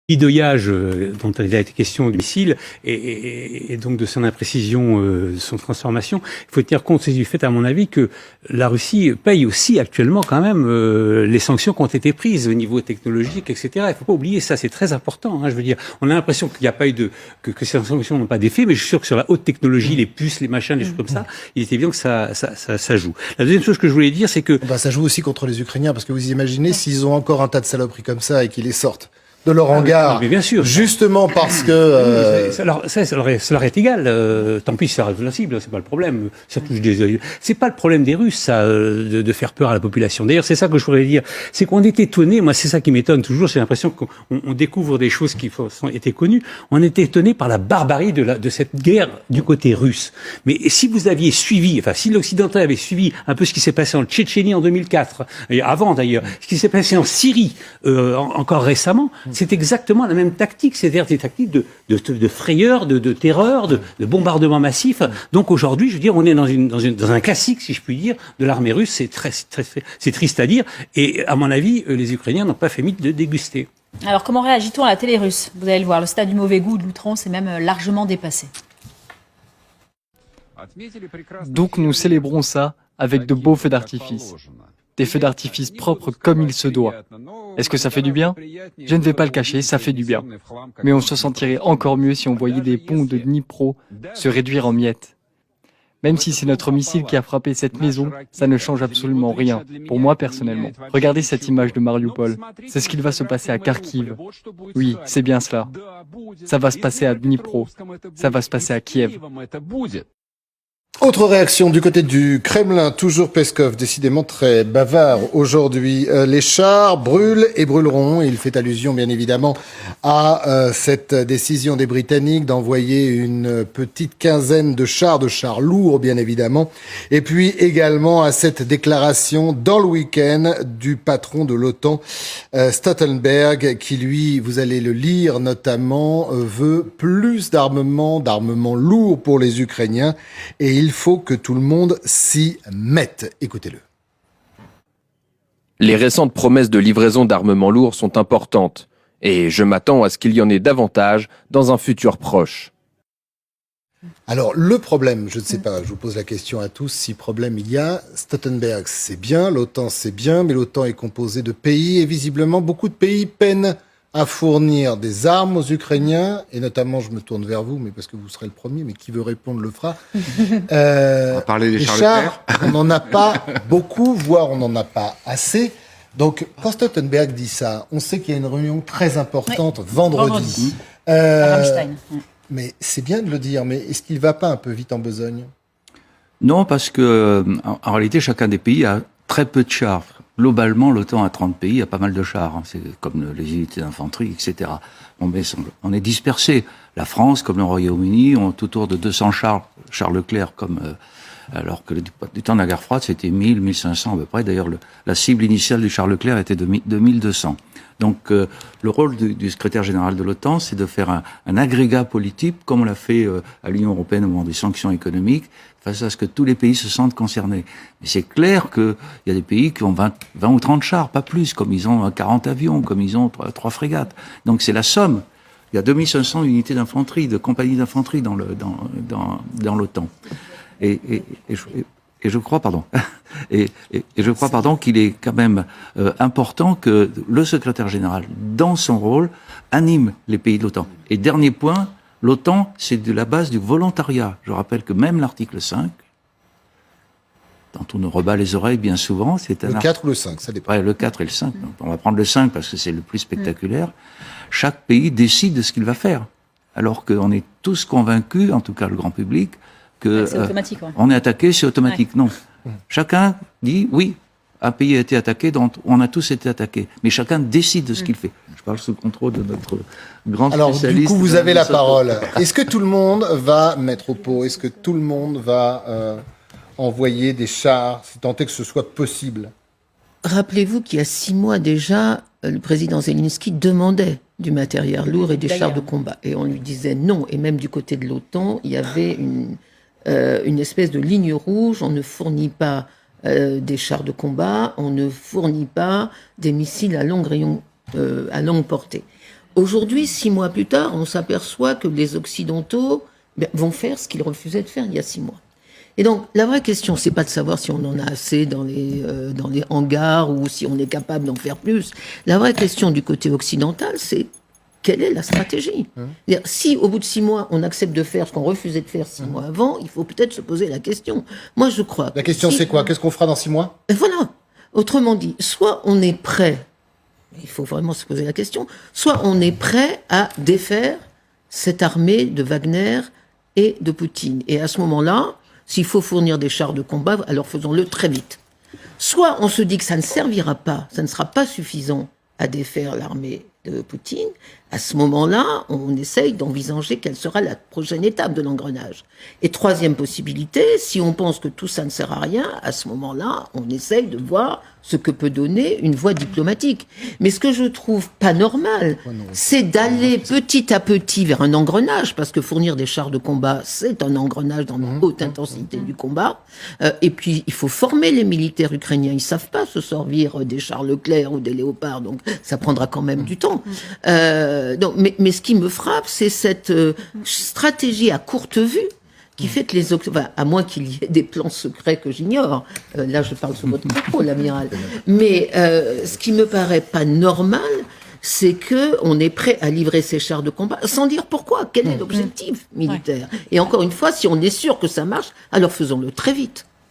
bidouillage dont il a été question du missile et donc de son imprécision, de son transformation, il faut tenir compte du fait, à mon avis, que la Russie paye aussi actuellement quand même les sanctions qui ont été prises au niveau technologique, etc. Il ne faut pas oublier ça, c'est très important. Je veux dire, on a l'impression qu'il n'y a pas eu que ces sanctions n'ont pas d'effet, mais je suis sûr que sur la haute technologie, les puces, les machins, les choses comme ça, il était bien que ça joue. La deuxième chose que je voulais dire, c'est que ça joue aussi contre les Ukrainiens, parce que vous imaginez s'ils ont encore un tas de saloperies comme ça et qu'ils les sortent de leur hangar, mais bien sûr, justement parce que ça leur est égal. Tant pis, ça reste la cible, c'est pas le problème. Ça touche c'est pas le problème des Russes, ça, de faire peur à la population. D'ailleurs, c'est ça que je voudrais dire, c'est qu'on est étonné. Moi, c'est ça qui m'étonne toujours. J'ai l'impression qu'on découvre des choses qui étaient connues. On est étonné par la barbarie de cette guerre du côté russe. Mais si vous aviez suivi, enfin, si l'Occidental avait suivi un peu ce qui s'est passé en Tchétchénie en 2004, et avant d'ailleurs, ce qui s'est passé en Syrie encore récemment. C'est exactement la même tactique, c'est-à-dire des tactiques de frayeur, de terreur, de bombardement massif. Donc aujourd'hui, je veux dire, on est dans un classique, si je puis dire, de l'armée russe. C'est triste à dire. Et à mon avis, les Ukrainiens n'ont pas fait mine de déguster. Alors comment réagit-on à la télé russe ? Vous allez le voir, le stade du mauvais goût, de l'outrance est même largement dépassé. Donc nous célébrons ça avec de beaux feux d'artifice. Des feux d'artifice propres comme il se doit. Est-ce que ça fait du bien ? Je ne vais pas le cacher, ça fait du bien. Mais on se sentirait encore mieux si on voyait des ponts de Dnipro se réduire en miettes. Même si c'est notre missile qui a frappé cette maison, ça ne change absolument rien, pour moi personnellement. Regardez cette image de Mariupol. C'est ce qu'il va se passer à Kharkiv. Oui, c'est bien cela. Ça va se passer à Dnipro. Ça va se passer à Kiev. Autre réaction du côté du Kremlin, toujours Peskov, décidément très bavard aujourd'hui. Les chars brûlent et brûleront. Il fait allusion bien évidemment à cette décision des Britanniques d'envoyer une petite quinzaine de chars lourds bien évidemment. Et puis également à cette déclaration dans le week-end du patron de l'OTAN, Stoltenberg, qui lui, vous allez le lire notamment, veut plus d'armement lourd pour les Ukrainiens. Et il faut que tout le monde s'y mette. Écoutez-le. Les récentes promesses de livraison d'armements lourds sont importantes et je m'attends à ce qu'il y en ait davantage dans un futur proche. Alors, le problème, je ne sais pas, je vous pose la question à tous, si problème il y a, Stoltenberg, c'est bien, l'OTAN, c'est bien, mais l'OTAN est composée de pays et visiblement, beaucoup de pays peinent à fournir des armes aux Ukrainiens, et notamment, je me tourne vers vous, mais parce que vous serez le premier, mais qui veut répondre le fera. On va parler des chars, on n'en a pas beaucoup, voire on n'en a pas assez. Donc, quand Stoltenberg dit ça, on sait qu'il y a une réunion très importante vendredi. Rammstein. Mais c'est bien de le dire, mais est-ce qu'il ne va pas un peu vite en besogne ? Non, parce que en réalité, chacun des pays a très peu de chars. Globalement, l'OTAN a 30 pays, il y a pas mal de chars. C'est comme les unités d'infanterie, etc. On est dispersés. La France, comme le Royaume-Uni, ont autour de 200 chars Leclerc, alors que du temps de la guerre froide, c'était 1000, 1500 à peu près. D'ailleurs, la cible initiale du char Leclerc était de 1200. Donc, le rôle du secrétaire général de l'OTAN, c'est de faire un agrégat politique, comme on l'a fait à l'Union européenne au moment des sanctions économiques, face à ce que tous les pays se sentent concernés. Mais c'est clair qu'il y a des pays qui ont 20 ou 30 chars, pas plus, comme ils ont 40 avions, comme ils ont 3 frégates. Donc, c'est la somme. Il y a 2500 unités d'infanterie, de compagnies d'infanterie dans l'OTAN. Et je crois, qu'il est quand même important que le secrétaire général, dans son rôle, anime les pays de l'OTAN. Et dernier point, l'OTAN, c'est de la base du volontariat. Je rappelle que même l'article 5, dont on nous rebat les oreilles bien souvent, c'est le 4 ou le 5, ça dépend. Ouais, le 4 et le 5. Donc on va prendre le 5 parce que c'est le plus spectaculaire. Chaque pays décide de ce qu'il va faire. Alors qu'on est tous convaincus, en tout cas le grand public, que c'est automatique, on est attaqué, c'est automatique. Ouais. Non. Chacun dit oui, un pays a été attaqué, donc on a tous été attaqués. Mais chacun décide de ce qu'il fait. Je parle sous le contrôle de notre grand spécialiste. Alors, du coup, vous avez la parole. Est-ce que tout le monde va mettre au pot ? Est-ce que tout le monde va envoyer des chars, si tant est que ce soit possible ? Rappelez-vous qu'il y a 6 mois déjà, le président Zelensky demandait du matériel lourd et des chars de combat. Et on lui disait non. Et même du côté de l'OTAN, il y avait une espèce de ligne rouge. On ne fournit pas des chars de combat, on ne fournit pas des missiles à longue portée. Aujourd'hui, 6 mois plus tard, on s'aperçoit que les Occidentaux vont faire ce qu'ils refusaient de faire il y a 6 mois. Et donc, la vraie question, c'est pas de savoir si on en a assez dans les hangars ou si on est capable d'en faire plus. La vraie question du côté occidental, c'est quelle est la stratégie ? C'est-à-dire, si au bout de 6 mois, on accepte de faire ce qu'on refusait de faire 6 mois avant, il faut peut-être se poser la question. Moi, je crois. La question, c'est quoi ? Qu'est-ce qu'on fera dans 6 mois ? Et voilà. Autrement dit, soit on est prêt, il faut vraiment se poser la question, soit on est prêt à défaire cette armée de Wagner et de Poutine. Et à ce moment-là, s'il faut fournir des chars de combat, alors faisons-le très vite. Soit on se dit que ça ne servira pas, ça ne sera pas suffisant à défaire l'armée de Poutine. À ce moment-là, on essaye d'envisager quelle sera la prochaine étape de l'engrenage. Et troisième possibilité, si on pense que tout ça ne sert à rien, à ce moment-là, on essaye de voir ce que peut donner une voie diplomatique. Mais ce que je trouve pas normal, c'est d'aller petit à petit vers un engrenage, parce que fournir des chars de combat, c'est un engrenage dans la haute intensité du combat. Et puis, il faut former les militaires ukrainiens. Ils savent pas se servir des chars Leclerc ou des Léopards, donc ça prendra quand même du temps. Donc, mais ce qui me frappe, c'est cette stratégie à courte vue qui fait que à moins qu'il y ait des plans secrets que j'ignore, là je parle sous votre contrôle, l'amiral, mais ce qui me paraît pas normal, c'est que on est prêt à livrer ces chars de combat sans dire pourquoi, quel est l'objectif militaire. Et encore une fois, si on est sûr que ça marche, alors faisons-le très vite.